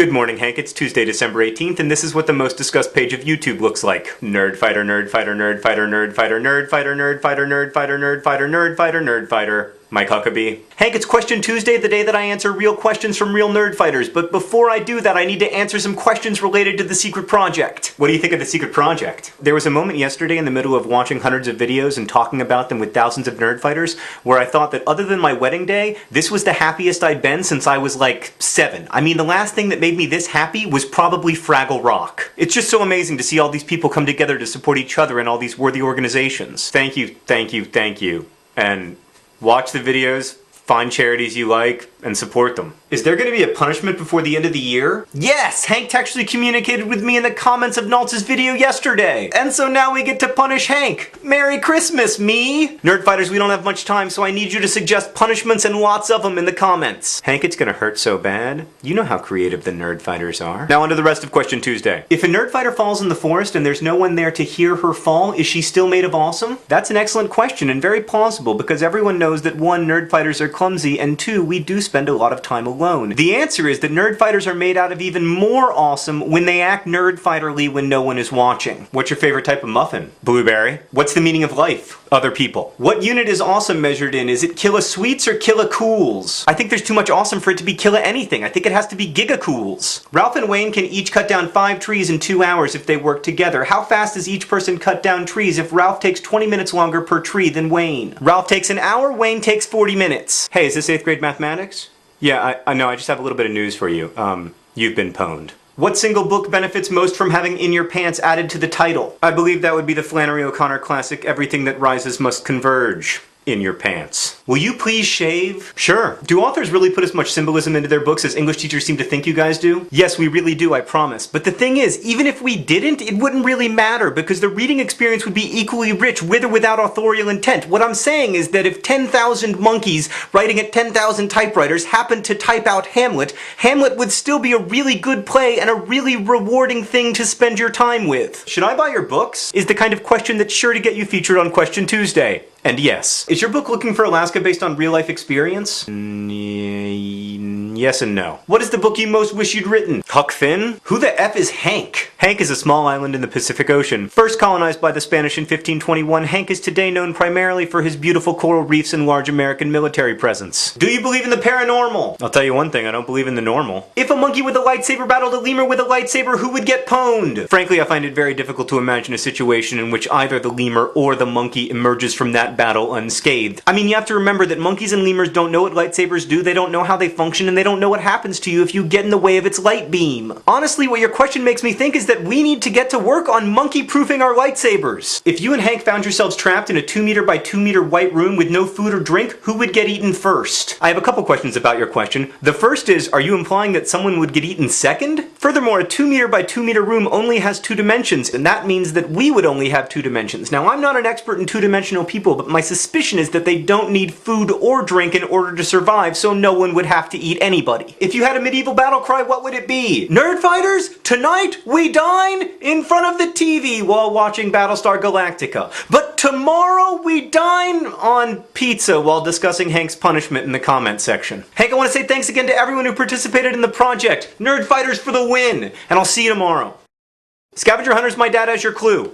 Good morning, Hank. It's Tuesday, December 18th, and this is what the most discussed page of YouTube looks like. Nerdfighter, Nerdfighter, Nerdfighter, Nerdfighter, Nerdfighter, Nerdfighter, Nerdfighter, Nerdfighter, Nerdfighter, Nerdfighter. Mike Huckabee. Hank, it's Question Tuesday, the day that I answer real questions from real Nerdfighters, but before I do that, I need to answer some questions related to the secret project. What do you think of the secret project? There was a moment yesterday in the middle of watching hundreds of videos and talking about them with thousands of Nerdfighters where I thought that other than my wedding day, this was the happiest I'd been since I was like 7. I mean, the last thing that made me this happy was probably Fraggle Rock. It's just so amazing to see all these people come together to support each other and all these worthy organizations. Thank you, thank you, thank you. And watch the videos, find charities you like, and support them. Is there going to be a punishment before the end of the year? Yes! Hank actually communicated with me in the comments of Naltz's video yesterday! And so now we get to punish Hank! Merry Christmas, me! Nerdfighters, we don't have much time, so I need you to suggest punishments and lots of them in the comments. Hank, it's gonna hurt so bad. You know how creative the Nerdfighters are. Now onto the rest of Question Tuesday. If a Nerdfighter falls in the forest and there's no one there to hear her fall, is she still made of awesome? That's an excellent question and very plausible because everyone knows that 1, Nerdfighters are clumsy, and 2, we do spend a lot of time alone. The answer is that Nerdfighters are made out of even more awesome when they act Nerdfighterly when no one is watching. What's your favorite type of muffin? Blueberry. What's the meaning of life? Other people. What unit is awesome measured in? Is it kilosweets or kilocools? I think there's too much awesome for it to be kilo anything. I think it has to be gigacools. Ralph and Wayne can each cut down 5 trees in 2 hours if they work together. How fast does each person cut down trees if Ralph takes 20 minutes longer per tree than Wayne? Ralph takes an hour, Wayne takes 40 minutes. Hey, is this 8th grade mathematics? Yeah, I know, I just have a little bit of news for you. You've been pwned. What single book benefits most from having In Your Pants added to the title? I believe that would be the Flannery O'Connor classic, Everything That Rises Must Converge. In your pants. Will you please shave? Sure. Do authors really put as much symbolism into their books as English teachers seem to think you guys do? Yes, we really do, I promise. But the thing is, even if we didn't, it wouldn't really matter because the reading experience would be equally rich with or without authorial intent. What I'm saying is that if 10,000 monkeys writing at 10,000 typewriters happened to type out Hamlet, Hamlet would still be a really good play and a really rewarding thing to spend your time with. Should I buy your books? Is the kind of question that's sure to get you featured on Question Tuesday. And yes. Is your book looking for Alaska based on real-life experience? Yes and no. What is the book you most wish you'd written? Huck Finn? Who the F is Hank? Hank is a small island in the Pacific Ocean. First colonized by the Spanish in 1521, Hank is today known primarily for his beautiful coral reefs and large American military presence. Do you believe in the paranormal? I'll tell you one thing, I don't believe in the normal. If a monkey with a lightsaber battled a lemur with a lightsaber, who would get pwned? Frankly, I find it very difficult to imagine a situation in which either the lemur or the monkey emerges from that battle unscathed. I mean, you have to remember that monkeys and lemurs don't know what lightsabers do, they don't know how they function, and they don't know what happens to you if you get in the way of its light beam. Honestly, what your question makes me think is that we need to get to work on monkey-proofing our lightsabers. If you and Hank found yourselves trapped in a 2 meter by 2 meter white room with no food or drink, who would get eaten first? I have a couple questions about your question. The first is, are you implying that someone would get eaten second? Furthermore, a 2 meter by 2 meter room only has 2 dimensions, and that means that we would only have 2 dimensions. Now, I'm not an expert in 2-dimensional people, but my suspicion is that they don't need food or drink in order to survive, so no one would have to eat anybody. If you had a medieval battle cry, what would it be? Nerdfighters, tonight we dine in front of the TV while watching Battlestar Galactica. But tomorrow we dine on pizza while discussing Hank's punishment in the comment section. Hank, I want to say thanks again to everyone who participated in the project. Nerdfighters for the win! And I'll see you tomorrow. Scavenger hunters, my dad has your clue.